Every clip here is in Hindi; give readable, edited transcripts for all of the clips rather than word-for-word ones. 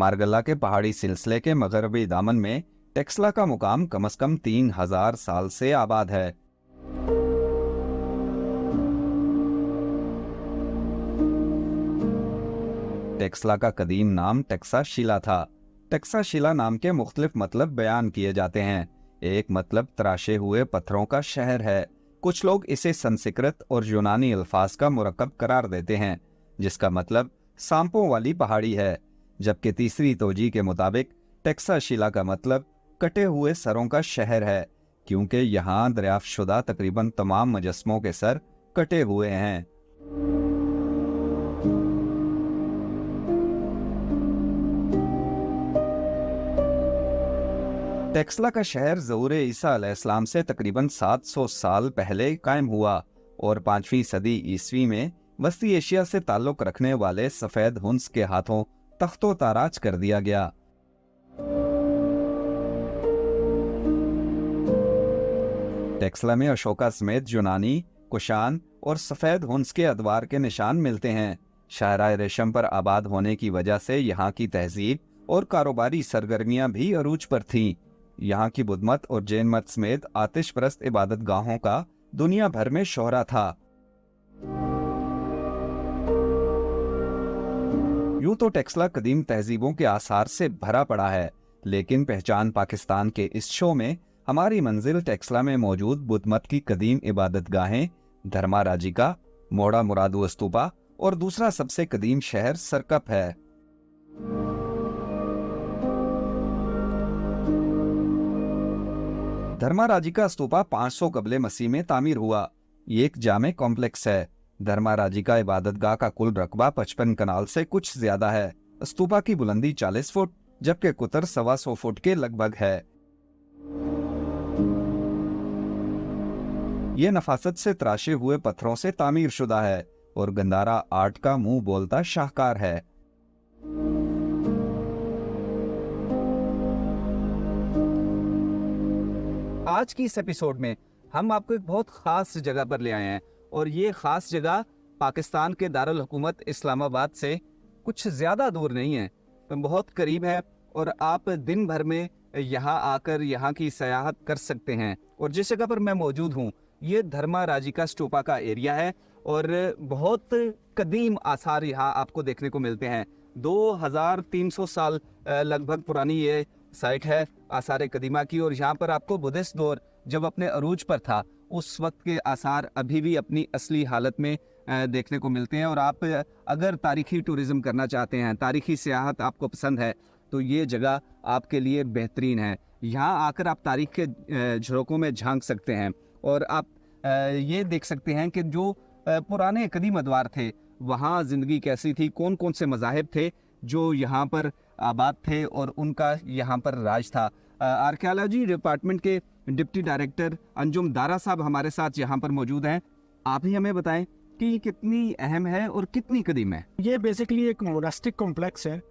मारगल्ला के पहाड़ी सिलसिले के मगरबी दामन में टेक्सला का मुकाम कम से कम 3000 साल से आबाद है। टेक्सला का कदीम नाम टेक्सा शिला था। टेक्सा शिला नाम के मुख्तलिफ मतलब बयान किए जाते हैं। एक मतलब तराशे हुए पत्थरों का शहर है। कुछ लोग इसे संस्कृत और यूनानी अल्फाज का मुरक्कब करार देते हैं, जिसका मतलब सांपों वाली पहाड़ी है। जबकि तीसरी तौजी के मुताबिक टेक्सा शिला का मतलब कटे हुए सरों का शहर है, क्योंकि यहाँ दरियाफ्तशुदा तकरीबन तमाम मुजस्समों के सर कटे हुए हैं। टेक्सला का शहर ज़हूर ईसा अलैहिस्सलाम से तकरीबन 700 साल पहले कायम हुआ और 5वीं सदी ईस्वी में वस्ती एशिया से ताल्लुक़ रखने वाले सफ़ेद हुन्स के हाथों तख्तो ताराज कर दिया गया। टेक्सला में अशोका समेत यूनानी, कुशान और सफ़ेद हुन्स के अदवार के निशान मिलते हैं। शाहराए रेशम पर आबाद होने की वजह से यहाँ की तहजीब और कारोबारी सरगर्मियाँ भी अरूज पर थीं। यहाँ की बुद्ध मत और जैन मत समेत आतिश परस्त इबादत गाहों का दुनिया भर में शोहरा था। यूं तो टेक्सला कदीम तहजीबों के आसार से भरा पड़ा है, लेकिन पहचान पाकिस्तान के इस शो में हमारी मंजिल टेक्सला में मौजूद बुद्ध मत की कदीम इबादत गाहें धर्मा राजिका, मोड़ा मुरादू स्तूपा और दूसरा सबसे कदीम शहर सरकप है। धर्मा राजिका स्तूपा 500 कबले मसीह में तामीर हुआ। ये एक जामे कॉम्प्लेक्स है। धर्मा राजिका इबादतगाह का कुल रकबा 55 कनाल से कुछ ज्यादा है। स्तूपा की बुलंदी 40 फुट जबकि कुतर 125 फुट के लगभग है। ये नफासत से तराशे हुए पत्थरों से तामीर शुदा है और गंदारा आर्ट का मुंह बोलता शाहकार है। आज की इस एपिसोड में हम आपको एक बहुत ख़ास जगह पर ले आए हैं और ये ख़ास जगह पाकिस्तान के दारुल हुकूमत इस्लामाबाद से कुछ ज़्यादा दूर नहीं है, तो बहुत करीब है और आप दिन भर में यहाँ आकर यहाँ की सयाहत कर सकते हैं। और जिस जगह पर मैं मौजूद हूँ ये धर्मा राजिका स्तूपा का एरिया है और बहुत कदीम आसार यहाँ आपको देखने को मिलते हैं। 2300 साल लगभग पुरानी ये साइट है आसार कदीमा की और यहाँ पर आपको बुद्धिस्ट दौर जब अपने अरूज पर था उस वक्त के आसार अभी भी अपनी असली हालत में देखने को मिलते हैं। और आप अगर तारीखी टूरिज़्म करना चाहते हैं, तारीखी सियाहत आपको पसंद है, तो ये जगह आपके लिए बेहतरीन है। यहाँ आकर आप तारीख के झरोकों में झांक सकते हैं और आप ये देख सकते हैं कि जो पुराने कदीम अदवार थे वहाँ ज़िंदगी कैसी थी, कौन कौन से मज़ाहिब थे जो यहाँ पर आबाद थे और उनका यहाँ पर राज था। आर्कियोलॉजी डिपार्टमेंट के डिप्टी डायरेक्टर अंजुम दारा साहब हमारे साथ यहाँ पर मौजूद हैं। आप ही हमें बताएं कि ये कितनी अहम है और कितनी कदीम है। ये बेसिकली एक मोनास्टिक कॉम्प्लेक्स है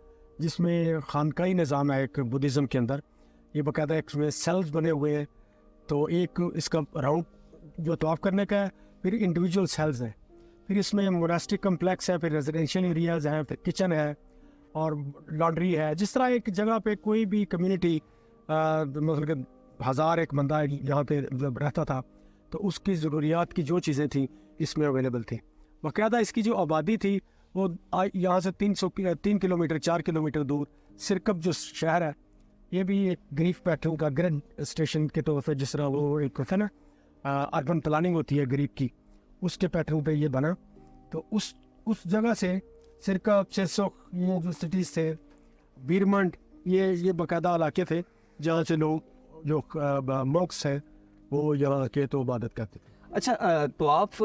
जिसमें खानकाई निज़ाम है एक बुद्धिज़्म के अंदर। ये बाकायदा इसमें सेल्स बने हुए हैं, तो एक इसका राउंड जो तवाफ करने का है, फिर इंडिविजुअल सेल्स हैं, फिर इसमें मोनास्टिक कॉम्प्लेक्स है, फिर रेजिडेंशियल एरियाज़ हैं, फिर किचन है और लॉन्ड्री है। जिस तरह एक जगह पे कोई भी कम्युनिटी मतलब 1000 एक बंदा यहाँ पे रहता था तो उसकी ज़रूरियात की जो चीज़ें थी इसमें अवेलेबल थी। बाकायदा इसकी जो आबादी थी वो यहाँ से 3 किलोमीटर 4 किलोमीटर दूर सिरकप जो शहर है, ये भी एक गरीब पैटर्न का ग्रिड स्टेशन के तौर पर, जिस तरह वो एक होता है ना अर्बन प्लानिंग होती है गरीब की, उसके पैटर्न पे ये बना। तो उस जगह से सिरकप सेसोक ये जो सिटीज़ थे, बीरमंड, ये बाकायदा इलाके थे जहाँ से लोग जो मॉक्स हैं वो यहाँ के तो इबादत करते थे। अच्छा, तवाफ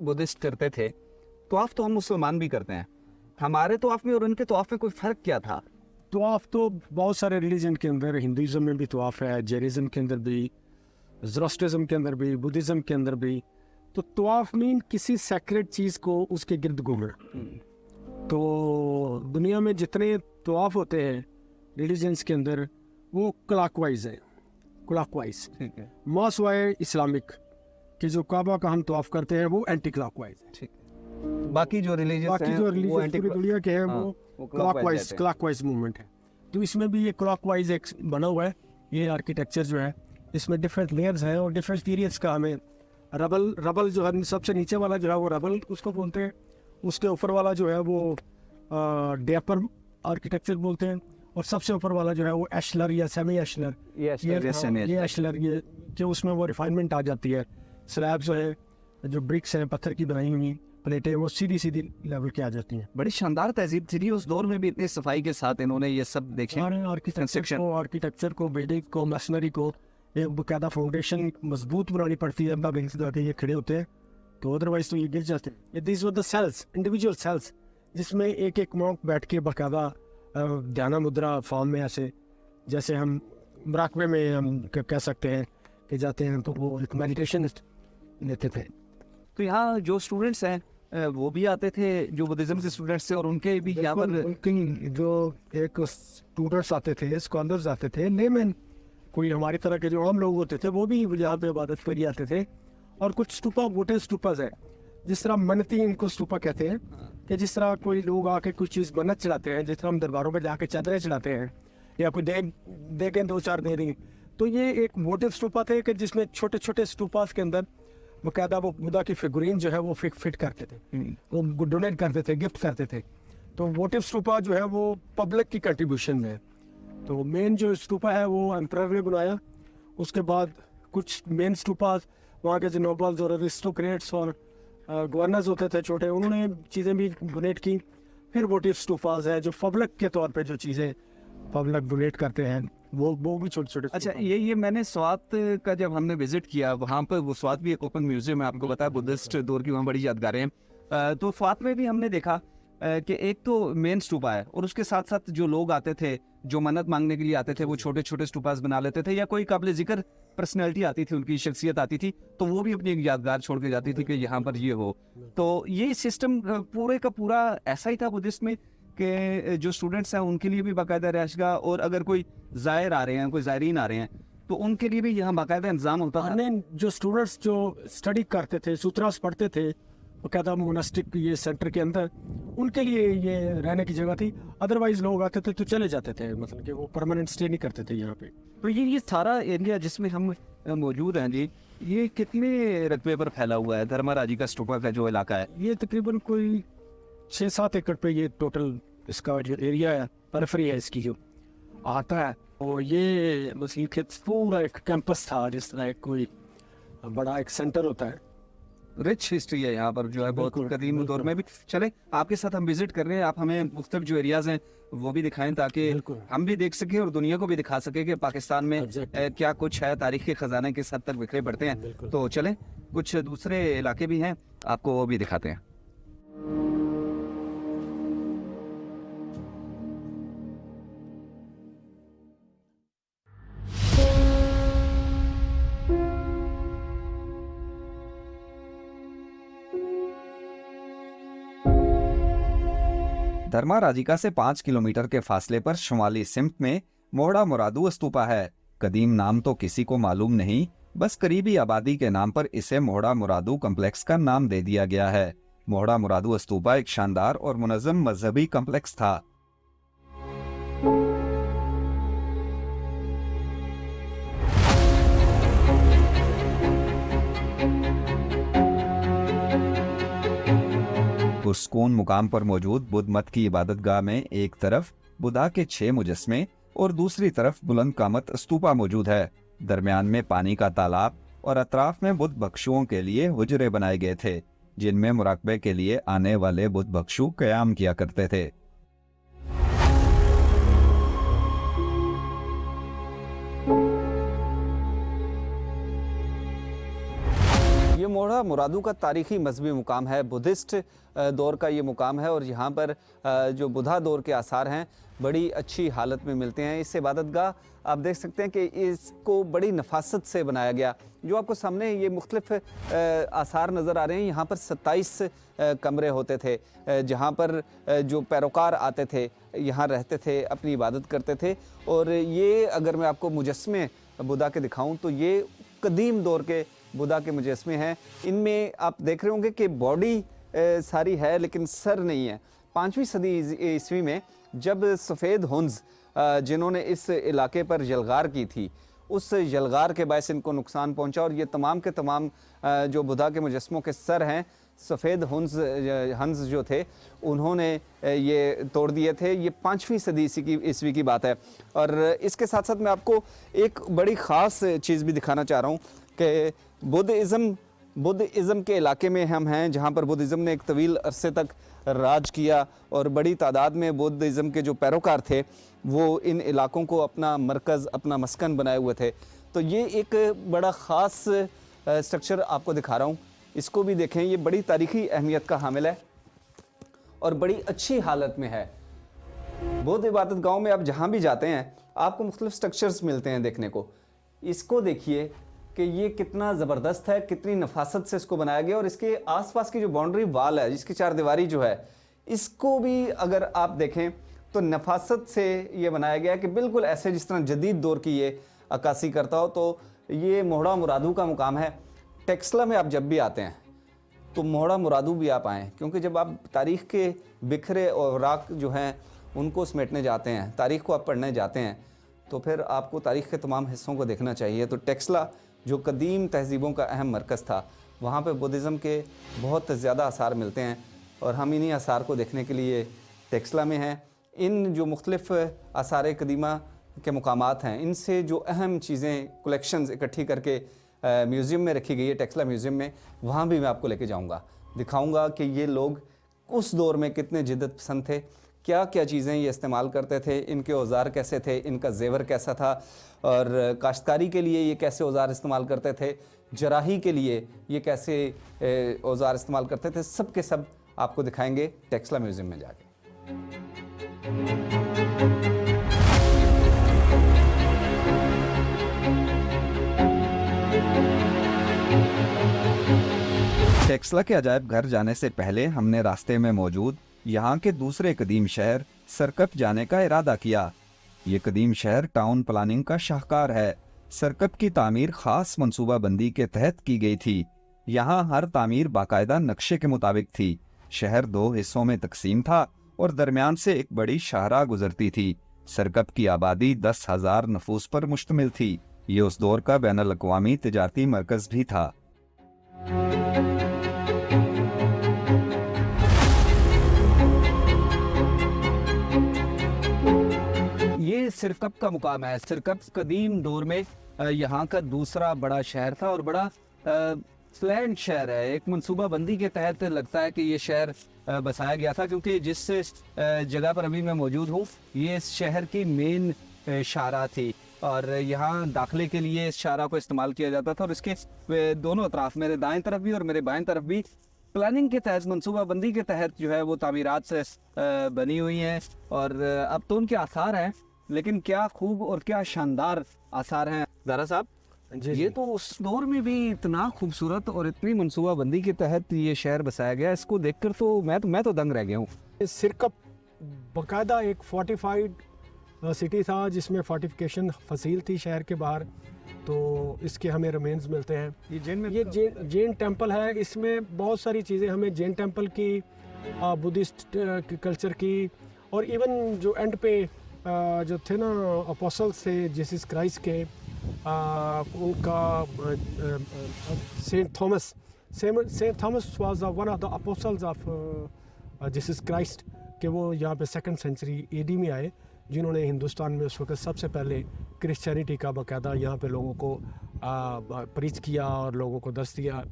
बुद्धिस्ट करते थे, तवाफ तो हम मुसलमान भी करते हैं। हमारे तवाफ में और उनके तवाफ में कोई फ़र्क क्या था? तवाफ तो बहुत सारे रिलीजन के अंदर, हिंदुज़म में भी तवाफ है, जैनिज़म के अंदर भी, ज़oroastrianism के अंदर भी, बुद्धिज़्म के अंदर भी। तो तवाफ मीन किसी सेक्रेट चीज़ को उसके गिर्द घूमना। तो दुनिया में जितने तवाफ होते हैं रिलीजन्स के अंदर वो क्लॉकवाइज है, क्लॉकवाइज। ठीक है। मासवाए इस्लामिक कि जो काबा का हम तवाफ करते हैं वो एंटी क्लॉकवाइज है। ठीक है। बाकी जो रिलीजन पूरी दुनिया के हैं वो क्लॉकवाइज मूवमेंट है। तो इसमें भी ये क्लॉकवाइज एक बना हुआ है। ये आर्किटेक्चर जो है इसमें डिफरेंट लेयर्स हैं और डिफरेंट पीरियड्स का हमें रबल जो है सबसे नीचे वाला जो है वो रबल उसको बोलते हैं, उसके ऊपर वाला जो है वो डेपर आर्किटेक्चर बोलते हैं, और सबसे ऊपर वाला जो है वो एशलर या सेमी एशलर, ये एशलर ये कि उसमें वो रिफाइनमेंट आ जाती है। स्लैब जो है जो ब्रिक्स हैं पत्थर की बनाई हुई प्लेटें वो सीधी सीधी लेवल की आ जाती हैं। बड़ी शानदार तहजीब थी उस दौर में भी, इतनी सफाई के साथ इन्होंने ये सब देखे। आर्किटेक्चर को बिल्डिंग को मशीनरी को एक बाकायदा फाउंडेशन मजबूत बनानी पड़ती है, अब ये खड़े होते हैं तो अदरवाइज तो ये गिर जाते हैं। This were the cells, individual cells, जिसमें एक एक मॉन्क बैठ के बाकायदा ध्यान मुद्रा फॉर्म में, ऐसे जैसे हम मराकबे में हम कह सकते हैं कि जाते हैं तो वो एक मेडिटेशन लेते थे। तो यहाँ जो स्टूडेंट्स हैं वो भी आते थे जो बुद्धिज्म के स्टूडेंट्स थे, और उनके भी यहाँ पर उनकी जो एक स्टूडेंट्स आते थे, स्कॉलर्स आते थे, लेमैन कोई हमारी तरह के जो आम लोग होते थे वो भी यहाँ पे इबादत पर ही आते थे। और कुछ स्टूपा वोटे स्टूपाज है, जिस तरह मनती इनको स्टूपा कहते हैं, कि जिस तरह कोई लोग आके कुछ चीज़ मन्नत चढ़ाते हैं, जिस तरह हम दरबारों में जाके चादरें चढ़ाते हैं या कोई दे के 2-4 दे रही, तो ये एक वोटिव स्टूपा थे कि जिसमें छोटे छोटे स्टूपास के अंदर बाकायदा वो बुद्धा की फिगुरीन जो है वो फिट करते थे, वो डोनेट करते थे, गिफ्ट करते थे। तो वोटिव स्टूपा जो है वो पब्लिक की कंट्रीब्यूशन है। तो मेन जो स्टूपा है वो एम्परर ने बनाया, उसके बाद कुछ मेन स्टूपास वहाँ के जो नोबल्स और अरिस्टोक्रेट्स और गवर्नर्स होते थे छोटे, उन्होंने चीज़ें भी डोनेट की। फिर वोटिव स्टूपास है जो पब्लिक के तौर पे जो चीज़ें पब्लिक डोनेट करते हैं वो भी छोटे छोटे। अच्छा, ये मैंने स्वात का जब हमने विजिट किया वहाँ पर, वो स्वात भी एक ओपन म्यूजियम है, आपको पता है बुद्धिस्ट दौर की वहाँ बड़ी यादगारें हैं। तो स्वात में भी हमने देखा कि एक तो मेन स्टूपा है और उसके साथ साथ जो लोग आते थे जो मन्नत मांगने के लिए आते थे वो छोटे छोटे स्टूपास बना लेते थे, या कोई काबिल जिक्र पर्सनैलिटी आती थी, उनकी शख्सियत आती थी तो वो भी अपनी एक यादगार छोड़ के जाती थी कि यहाँ पर ये हो। तो ये सिस्टम पूरे का पूरा ऐसा ही था बुद्धिस्ट में कि जो स्टूडेंट्स हैं उनके लिए भी बाकायदा रहायशगाह, और अगर कोई ज़ायर आ रहे हैं, कोई ज़ायरीन आ रहे हैं तो उनके लिए भी यहाँ बाकायदा इंतजाम होता था। जो स्टूडेंट्स जो स्टडी करते थे, सूत्रास पढ़ते थे बाकायदा मोनास्टिक ये सेंटर के अंदर, उनके लिए ये रहने की जगह थी। अदरवाइज लोग आते थे तो चले जाते थे, मतलब कि वो परमानेंट स्टे नहीं करते थे यहाँ पे। तो ये सारा एरिया जिसमें हम मौजूद हैं जी, ये कितने रकबे पर फैला हुआ है धर्माराजी का स्टूपा का जो इलाका है? ये तकरीबन कोई 6-7 एकड़ पे ये टोटल इसका जो एरिया है, परफरी है इसकी जो आता है। और ये मसीह के पूरा एक कैंपस था, जिस तरह कोई बड़ा एक सेंटर होता है। रिच हिस्ट्री है यहाँ पर जो है, बहुत कदीम दौर में भी। चले आपके साथ हम विजिट कर रहे हैं, आप हमें मुख्तलिफ जो एरियाज हैं वो भी दिखाएं ताकि हम भी देख सकें और दुनिया को भी दिखा सके कि पाकिस्तान में क्या कुछ है, तारीख के खजाने किस हद तक बिखरे पड़ते हैं। तो चले कुछ दूसरे इलाके भी हैं, आपको वो भी दिखाते हैं। धर्माराजिका से 5 किलोमीटर के फासले पर शुमाली सिम्त में मोहड़ा मुरादू स्तूपा है। कदीम नाम तो किसी को मालूम नहीं, बस करीबी आबादी के नाम पर इसे मोहड़ा मुरादू कम्प्लेक्स का नाम दे दिया गया है। मोहड़ा मुरादू स्तूपा एक शानदार और मुनज़्ज़म मजहबी कम्प्लेक्स था। पुरस्कून मुकाम पर मौजूद बुद्ध मत की इबादतगाह में एक तरफ बुद्धा के 6 मुजस्मे और दूसरी तरफ बुलंद कामत स्तूपा मौजूद है। दरमियान में पानी का तालाब और अतराफ में बुद्ध भिक्षुओं के लिए हुजरे बनाए गए थे, जिनमें मुराकबे के लिए आने वाले बुद्ध भिक्षु क़याम किया करते थे। ये मोहड़ा मुरादू का तारीखी मजहबी मुकाम है, बुद्धिस्ट दौर का ये मुकाम है, और यहाँ पर जो बुद्धा दौर के आसार हैं बड़ी अच्छी हालत में मिलते हैं। इस इबादतगाह आप देख सकते हैं कि इसको बड़ी नफासत से बनाया गया। जो आपको सामने ये मुख्तलिफ आसार नज़र आ रहे हैं, यहाँ पर 27 कमरे होते थे जहाँ पर जो पैरोकार आते थे यहाँ रहते थे, अपनी इबादत करते थे। और ये अगर मैं आपको मुजस्मे बुद्धा के दिखाऊं तो ये कदीम दौर के बुद्धा के मुजस्मे हैं। इनमें आप देख रहे होंगे कि बॉडी सारी है लेकिन सर नहीं है। 5वीं सदी ईस्वी में जब सफ़ेद हुंज जिन्होंने इस इलाके पर यलगार की थी, उस यलगार के बायस इनको नुकसान पहुंचा और ये तमाम के तमाम जो बुधा के मुजस्मों के सर हैं, सफ़ेद हंस जो थे, उन्होंने ये तोड़ दिए थे। ये 5वीं सदी ईस्वी की बात है। और इसके साथ साथ मैं आपको एक बड़ी ख़ास चीज़ भी दिखाना चाह रहा हूँ कि बुद्धिज़्म के इलाके में हम हैं, जहाँ पर बुद्धिज़्म ने एक तवील अरसे तक राज किया और बड़ी तादाद में बुद्धिज़्म के जो पैरोकार थे वो इन इलाकों को अपना मरकज़, अपना मस्कन बनाए हुए थे। तो ये एक बड़ा ख़ास स्ट्रक्चर आपको दिखा रहा हूँ, इसको भी देखें। ये बड़ी तारीख़ी अहमियत का हामिल है और बड़ी अच्छी हालत में है। बौद्ध इबादत गांव में आप जहाँ भी जाते हैं आपको मुख्तलिफ स्ट्रक्चर्स मिलते हैं देखने को। इसको देखिए कि ये कितना ज़बरदस्त है, कितनी नफासत से इसको बनाया गया और इसके आसपास की जो बाउंड्री वाल है, जिसकी चारदीवारी जो है, इसको भी अगर आप देखें तो नफासत से ये बनाया गया है कि बिल्कुल ऐसे जिस तरह जदीद दौर की ये अक्कासी करता हो। तो ये मोहड़ा मुरादू का मुकाम है। टेक्सला में आप जब भी आते हैं तो मोहड़ा मुरादू भी आप आएँ, क्योंकि जब आप तारीख़ के बिखरे औराक जो हैं उनको समेटने जाते हैं, तारीख़ को आप पढ़ने जाते हैं, तो फिर आपको तारीख़ के तमाम हिस्सों को देखना चाहिए। तो टेक्सला जो कदीम तहज़ीबों का अहम मरकज़ था, वहाँ पे बुद्धिज़्म के बहुत ज़्यादा आसार मिलते हैं और हम इन्हीं आसार को देखने के लिए टेक्सला में हैं। इन जो मुख्तलिफ़ आसार कदीमा के मुकामात हैं, इनसे जो अहम चीज़ें कलेक्शंस इकट्ठी करके म्यूज़ियम में रखी गई है, टेक्सला म्यूज़ियम में, वहाँ भी मैं आपको लेके जाऊँगा, दिखाऊँगा कि ये लोग उस दौर में कितने जिद्दत पसंद थे, क्या क्या चीज़ें ये इस्तेमाल करते थे, इनके औज़ार कैसे थे, इनका जेवर कैसा था और काश्तकारी के लिए ये कैसे औज़ार इस्तेमाल करते थे, जराही के लिए ये कैसे औज़ार इस्तेमाल करते थे, सब के सब आपको दिखाएंगे टेक्सला म्यूज़ियम में जाके। टेक्सला के अजायब घर जाने से पहले हमने रास्ते में मौजूद यहाँ के दूसरे कदीम शहर सरकप जाने का इरादा किया। ये कदीम शहर टाउन प्लानिंग का शाहकार है। सरकप की तामीर खास मंसूबाबंदी के तहत की गई थी। यहाँ हर तामीर बाकायदा नक्शे के मुताबिक थी। शहर 2 हिस्सों में तकसीम था और दरमियान से एक बड़ी शाहराह गुजरती थी। सरकप की आबादी 10,000 नफूस पर मुश्तमिल थी। ये उस दौर का बैनुल अक़वामी तिजारती मरकज़ भी था। ये सिरकप का मुकाम है। सिरकप कदीम दौर में यहाँ का दूसरा बड़ा शहर था और बड़ा प्लान्ड शहर है। एक मनसूबाबंदी के तहत लगता है कि ये शहर बसाया गया था, क्योंकि जिस जगह पर अभी मैं मौजूद हूँ ये इस शहर की मेन शाहराह थी और यहाँ दाखिले के लिए इस शाहराह को इस्तेमाल किया जाता था। और इसके दोनों अतराफ, मेरे दाएं तरफ भी और मेरे बाएं तरफ भी, प्लानिंग के तहत, मनसूबाबंदी के तहत जो है वो तामीरात से बनी हुई हैं और अब तो उनके आसार हैं, लेकिन क्या खूब और क्या शानदार आसार हैं। ज़रा साहब, ये तो उस दौर में भी इतना खूबसूरत और इतनी मनसूबाबंदी के तहत ये शहर बसाया गया, इसको देखकर तो मैं तो दंग रह गया हूँ। सिरकप बाकायदा एक फोर्टिफाइड सिटी था जिसमें फोर्टिफिकेशन फसील थी शहर के बाहर। तो इसके हमें रिमेन्स मिलते हैं। ये जैन टेम्पल है। इसमें बहुत सारी चीज़ें हमें जैन टेम्पल की, बुद्धिस्ट कल्चर की, और इवन जो एंड पे जो थे ना अपोस्टल्स थे जीसस क्राइस्ट के, उनका Saint Thomas was one of the apostles of Jesus Christ, कि वो यहाँ पे 2nd सेंचुरी AD में आए, जिन्होंने हिंदुस्तान में उस वक्त सबसे पहले क्रिश्चियनिटी का बाकायदा यहाँ पे लोगों को प्रीच किया और लोगों को दर्श दिया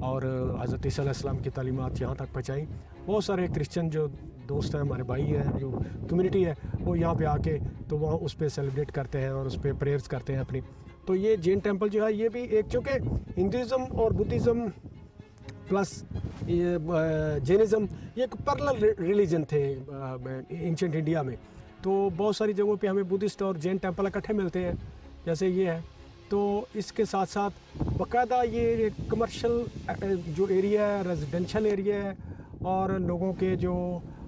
और हज़रत ईसा अलैहिस्सलाम की तालीमात यहाँ तक पहुँचाई। बहुत सारे क्रिश्चियन जो दोस्त हैं, हमारे भाई हैं, जो कम्युनिटी है, वो यहाँ पे आके तो वहाँ उस पर सेलिब्रेट करते हैं और उस पर प्रेयर्स करते हैं अपनी। तो ये जैन टेम्पल जो है, ये भी एक, चूँकि हिंदुज़म और बुद्धिज़्म प्लस ये जैनिज़्म, ये एक पैरेलल रिलीजन थे एंशिएंट इंडिया में। तो बहुत सारी जगहों पे हमें बुद्धिस्ट और जैन टेम्पल इकट्ठे मिलते हैं, जैसे ये है। तो इसके साथ साथ बाकायदा ये कमर्शियल जो एरिया है, रेजिडेंशियल एरिया है, और लोगों के जो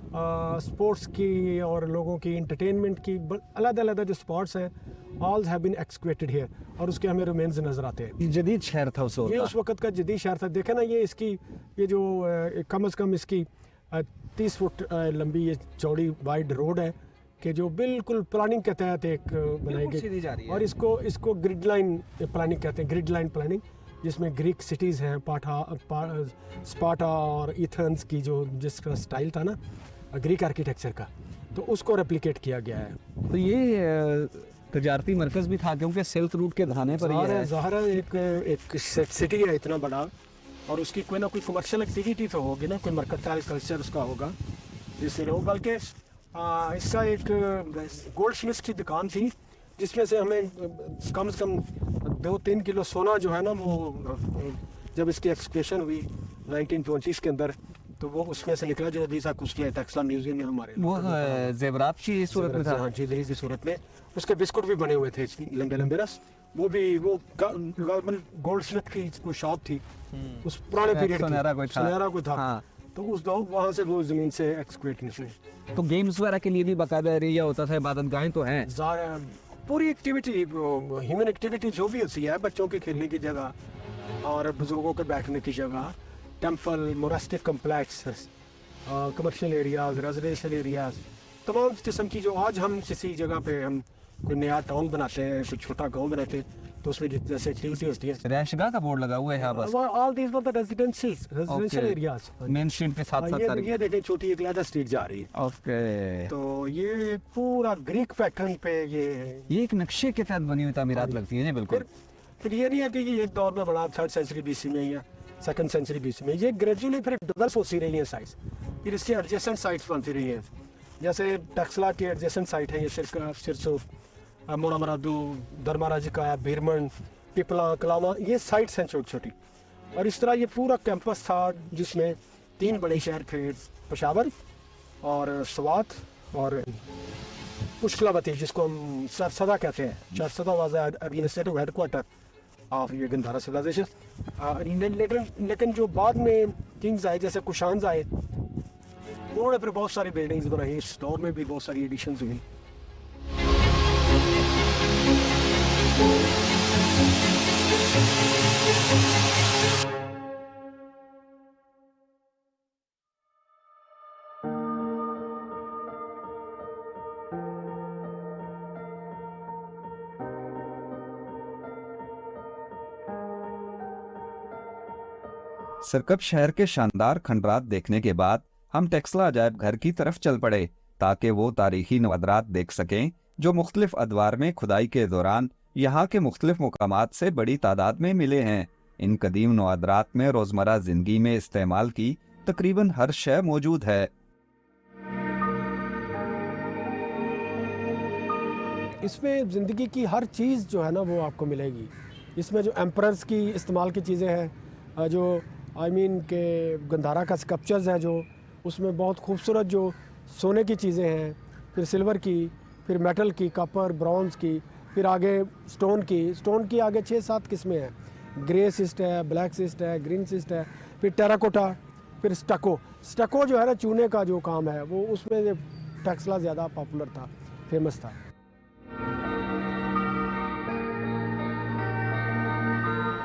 स्पोर्ट्स की और लोगों की इंटरटेनमेंट की अलग अलग जो स्पॉट्स हैं, ऑल हैव बीन एक्सक्वेटेड हियर, और उसके हमें रिमेन्स नज़र आते हैं। जदीद शहर था ये उस वक्त का जदीद शहर था। देखे ना, ये इसकी ये जो कम से कम इसकी 30 फुट लंबी ये चौड़ी वाइड रोड है, कि जो बिल्कुल प्लानिंग के तहत एक बनाई बिल्कुल सीधी गई, जा रही है। और इसको ग्रिड लाइन प्लानिंग कहते हैं, ग्रिड लाइन प्लानिंग, जिसमें ग्रीक सिटीज़ हैं, स्पार्टा और एथेंस की जो जिसका स्टाइल था ना ग्रीक आर्किटेक्चर का, तो उसको रेप्लिकेट किया गया है। तो ये तजारती मरकज भी था, क्योंकि सिल्क रूट के धाने पर ये है। ज़ाहिर है एक सिटी है इतना बड़ा, और उसकी कोई ना कोई कमर्शियल एक्टिविटी तो होगी ना, कोई मर्केंटाइल कल्चर उसका होगा जिससे लोग, बल्कि इसका एक गोल्ड स्मिथ की दुकान थी, जिसमें से हमें कम से कम 2-3 किलो सोना जो है ना, वो जब इसकी एक्सकेशन हुई 1920s के अंदर, तो वो उसमें से निकला, जो अभी तक उसकी टेक्सला म्यूजियम में हमारे वो जेवरात की सूरत में था। हाँ, ज्वेलरी की सूरत में। उसके बिस्कुट भी बने हुए थे लंबे लंबे रस, वो भी वो गोल्ड स्मिथ की कोई शॉप थी उस पुराने पीरियड की, सुनहरा कोई था। हाँ। तो उस दौर वहाँ से वो ज़मीन से एक्सक्वेट निकले। तो गेम्स वगैरह के लिए भी बाकायदा एरिया होता था, इबादत गाहें तो हैं। पूरी एक्टिविटी, ह्यूमन एक्टिविटी जो भी होती है, बच्चों के खेलने की जगह और बुजुर्गों के बैठने की जगह, temple, monastic complex, commercial areas, residential areas, तमाम किस्म की, जो आज हम किसी जगह पे हम कोई नया टाउन बनाते हैं, कोई छोटा गांव बनाते हैं, तो उसमें जैसे एक्टिविटी होती है, रैशगाह का बोर्ड लगा हुआ है यहाँ बस। All these were the residential areas. Main street के साथ साथ सारी। ये देखें, छोटी एक लेदर स्ट्रीट जा रही है। ओके। तो ये पूरा ग्रीक पैटर्न पे ये एक नक्शे के तहत बनी हुई तामीरात लगती है। बिल्कुल। फिर ये नहीं है कि ये एक दौर में बड़ा 3rd सेंचुरी BC में या 2nd सेंचुरी BC में, ये ग्रेजुअली फिर डेवलप होती रही हैं साइट्स, फिर इसके एडजेसेंट साइट्स बनती रही हैं। जैसे टक्सला के एडजेसेंट साइट है ये सिरसो, मोनामरादू, धर्माराजिका, बीरमन, पिपला, कलामा, ये साइट्स हैं छोटी छोटी। और इस तरह ये पूरा कैंपस था, जिसमें 3 बड़े शहर थे, पेशावर और स्वात और पुष्कलावती, जिसको हम सरसदा कहते हैं। सरसदा वाज एडमिनिस्ट्रेटिव हेडक्वार्टर ऑफ ये गंधारा सिविलाइजेशन। लेकिन जो बाद में किंग्स आए, जैसे कुशान्स आए, उन्होंने फिर बहुत सारी बिल्डिंग्स बनाई, इस दौर में भी बहुत सारी एडिशंस हुई। सिरकप शहर के शानदार खंडरात देखने के बाद हम टेक्सला अजायब घर की तरफ चल पड़े, ताकि वो तारीखी नवादरात देख सकें जो मुख्तलिफ अदवार में खुदाई के दौरान यहाँ के मुख्तलिफ मुकामात से बड़ी तादाद में मिले हैं। इन कदीम नवादरात में रोजमर्रा जिंदगी में इस्तेमाल की तकरीबन हर शय मौजूद है। इसमें ज़िंदगी की हर चीज़ जो है ना, वो आपको मिलेगी। इसमें जो एम्परर्स की इस्तेमाल की चीज़ें हैं, जो के गंधारा का स्कल्पचर्स हैं, जो उसमें बहुत खूबसूरत जो सोने की चीज़ें हैं, फिर सिल्वर की, फिर मेटल की, कॉपर, ब्रॉन्ज़ की, फिर आगे स्टोन की आगे 6-7 किस्में हैं। ग्रे सिस्ट है, ब्लैक सिस्ट है, ग्रीन सिस्ट है, फिर टेराकोटा, फिर स्टको जो है ना, चूने का जो काम है, वो उसमें टेक्सला ज़्यादा पॉपुलर था, फेमस था।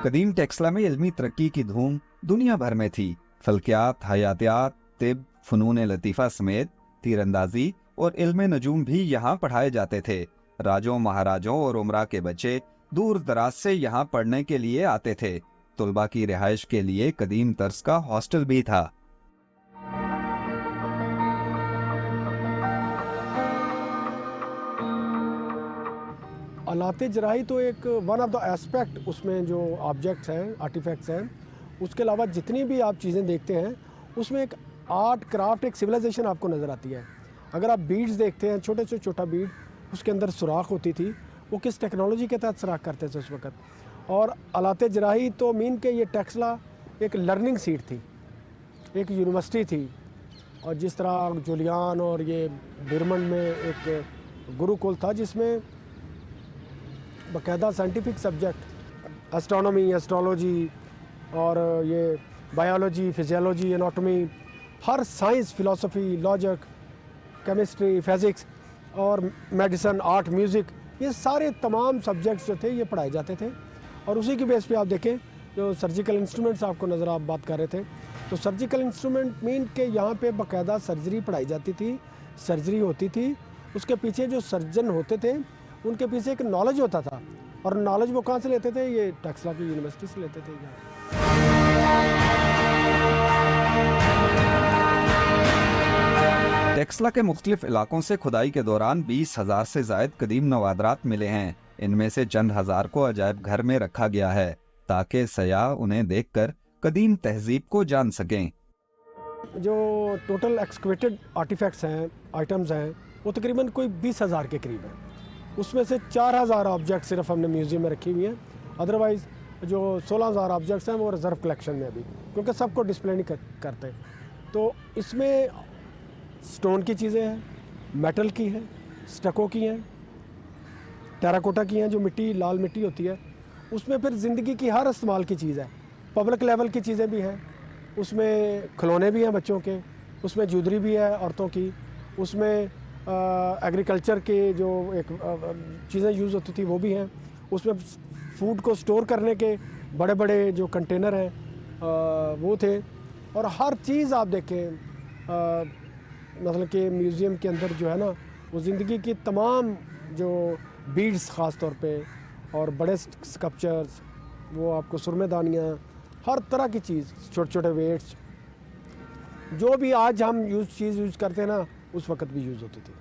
कदीम टेक्सला में इल्मी तरक्की की धूम दुनिया भर में थी। फल्कियात, हयातियात, तिब, फनून लतीफ़ा समेत तीरंदाजी और इल्म नजूम भी यहाँ पढ़ाए जाते थे। राजों, महाराजों और उमरा के बच्चे दूर दराज से यहाँ पढ़ने के लिए आते थे। तुलबा की रिहाइश के लिए कदीम तर्ज का हॉस्टल भी था। आलाते जराई तो एक वन ऑफ द एस्पेक्ट, उसमें जो ऑब्जेक्ट्स हैं, आर्टिफैक्ट्स हैं, उसके अलावा जितनी भी आप चीज़ें देखते हैं, उसमें एक आर्ट, क्राफ्ट, एक सिविलाइजेशन आपको नज़र आती है। अगर आप बीड्स देखते हैं, छोटे से छोटा बीड, उसके अंदर सुराख होती थी, वो किस टेक्नोलॉजी के तहत सुराख करते थे उस वक्त। और आलाते जराही तो मीन के ये टेक्सला एक लर्निंग सीट थी, एक यूनिवर्सिटी थी। और जिस तरह जुलियान और ये बिरमन में एक गुरुकुल था, जिसमें बाकायदा साइंटिफिक सब्जेक्ट, एस्ट्रोनॉमी, एस्ट्रोलॉजी और ये बायोलॉजी, फिजियोलॉजी, एनाटॉमी, हर science, philosophy, logic, chemistry, physics और मेडिसिन, आर्ट, म्यूज़िक, ये सारे तमाम सब्जेक्ट्स जो थे ये पढ़ाए जाते थे। और उसी की बेस पे आप देखें, जो सर्जिकल इंस्ट्रूमेंट्स आपको नज़र आप बात कर रहे थे, तो सर्जिकल इंस्ट्रूमेंट मीन के यहाँ पे बाकायदा सर्जरी पढ़ाई जाती थी, सर्जरी होती थी। उसके पीछे जो सर्जन होते थे उनके पीछे एक नॉलेज होता था, और नॉलेज वो कहाँ से लेते थे? ये टेक्सला की यूनिवर्सिटी से लेते थे। टेक्सला के मुख्तलिफ इलाकों से खुदाई के दौरान 20,000 से जायद कदीम नवादरात मिले हैं। इनमें से चंद हजार को अजायब घर में रखा गया है ताकि सयाह उन्हें देखकर कदीम तहजीब को जान सकें। जो टोटल एक्सकवेटेड आर्टिफैक्ट्स हैं, आइटम्स हैं, वो तकरीबन कोई 20,000 के करीब हैं। उसमें से 4,000 ऑब्जेक्ट सिर्फ हमने म्यूज़ियम में रखी हुई हैं। अदरवाइज़ जो 16,000 ऑब्जेक्ट्स हैं वो रिज़र्व कलेक्शन में अभी, क्योंकि सबको डिस्प्ले नहीं करते। तो इसमें स्टोन की चीज़ें हैं, मेटल की हैं, स्टको की हैं, टेराकोटा की हैं, जो मिट्टी लाल मिट्टी होती है। उसमें फिर ज़िंदगी की हर इस्तेमाल की चीज़ है, पब्लिक लेवल की चीज़ें भी हैं, उसमें खिलौने भी हैं बच्चों के, उसमें ज्वेलरी भी है औरतों की, उसमें एग्रीकल्चर के जो एक चीज़ें यूज़ होती थी वो भी हैं, उसमें फूड को स्टोर करने के बड़े बड़े जो कंटेनर हैं वो थे। और हर चीज़ आप देखें मतलब कि म्यूज़ियम के अंदर जो है ना, वो ज़िंदगी की तमाम जो बीड्स ख़ास तौर पे और बड़े स्कल्पचर्स, वो आपको सुरमेदानियाँ, हर तरह की चीज़, छोटे छोटे वेट्स, जो भी आज हम चीज़ यूज़ करते हैं ना, उस वक़्त भी यूज़ होती थी।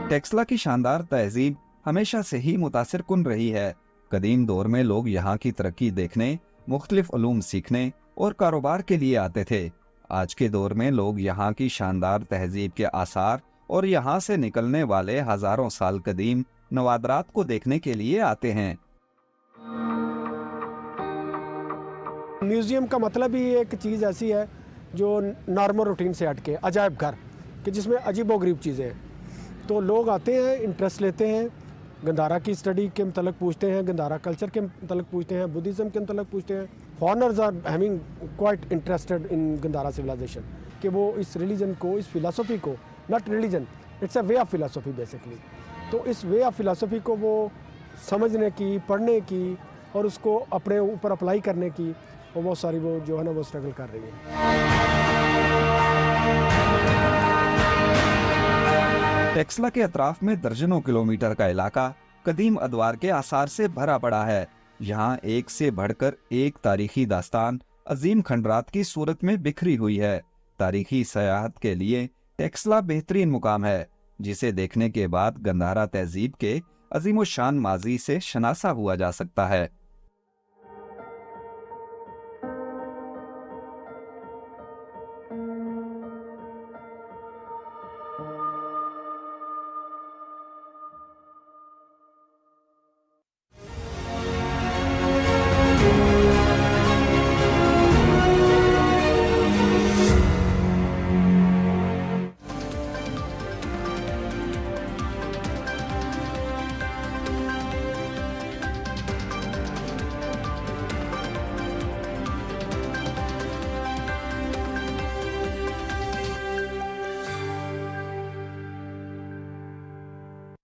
टेक्सला की शानदार तहजीब हमेशा से ही मुतासिर कुन रही है। कदीम दौर में लोग यहाँ की तरक्की देखने, मुख्तलिफ उलूम सीखने और कारोबार के लिए आते थे। आज के दौर में लोग यहाँ की शानदार तहजीब के आसार और यहाँ से निकलने वाले हजारों साल कदीम नवादरात को देखने के लिए आते हैं। म्यूज़ियम का मतलब ही एक चीज़ ऐसी है जो नॉर्मल रूटीन से हट के, अजायब घर, कि जिसमें अजीबोगरीब चीज़ें हैं। तो लोग आते हैं, इंटरेस्ट लेते हैं, गंधारा की स्टडी के मतलब पूछते हैं, गंधारा कल्चर के मतलब पूछते हैं, बुद्धिज़्म के मतलब पूछते हैं। Foreigners are having quite interested in Gandhara civilization, कि वो इस रिलीजन को, इस फिलासफी को, not religion, it's a way of philosophy basically. तो इस वे ऑफ फिलासफी को वो समझने की, पढ़ने की और उसको अपने ऊपर अप्लाई करने की वो बहुत सारी वो जो है ना वो स्ट्रगल कर रही है। टेक्सला के अतराफ में दर्जनों किलोमीटर का इलाका कदीम अदवार के आसार से भरा पड़ा है। यहाँ एक से बढ़कर एक तारीखी दास्तान अजीम खंडरात की सूरत में बिखरी हुई है। तारीखी सयाहत के लिए टेक्सला बेहतरीन मुकाम है, जिसे देखने के बाद गंधारा तहजीब के अजीम शान माजी से शनासा हुआ जा सकता है।